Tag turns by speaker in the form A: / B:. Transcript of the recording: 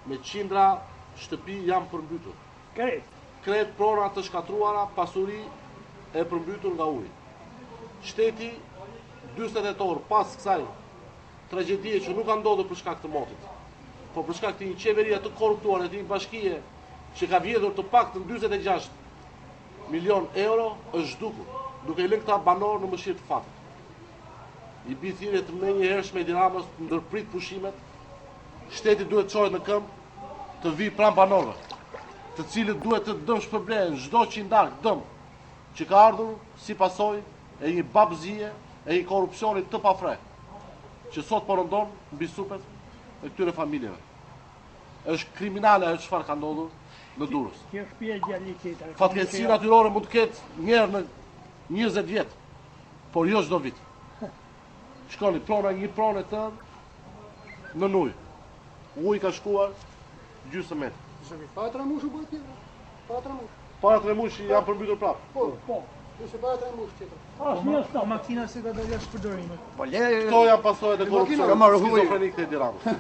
A: me qindra shtëpi janë përmbytur. Kret prona të shkatruara, pasuri e përmbytur nga uji. Shteti 48 orë pas kësaj tragjedie që nuk ka ndodhur për shkak të motit, por për shkak të një qeverie të korruptuar e të një bashkie që ka vjedhur të paktën 46 milion euro, është zhdukur, duke i lënë këta banor në mëshirë të fatit. I bi thirrje të menjëhershme Edi Ramës të ndërprit pushimet, shteti duhet të çohet në këmbë të vi pranë banorëve, të cilët duhet të dëm shpërblehen çdo qindark dëm që ka ardhur si pasojë e një babëzie e një korrupsioni të pafre, që sot po rëndon mbi supet e këtyre familjeve. Është kriminale ajo çfarë ka ndodhur në Durrës. Fatkeqësia natyrore mund të ketë një herë në 20 vjet, por jo çdo vit. Shkoni prona një pronë të në ujë. Uji ka shkuar gjysmë metër.
B: Para 3 mush u bë tjetër.
A: Para 3 mush janë përmbytur prapë.
B: Po. Nëse para 3 mush tjetër.
C: Makina se ka dalë jashtë përdorimit.
A: Këto janë pasojat e korrupsionit skizofrenik të Edi Ramës.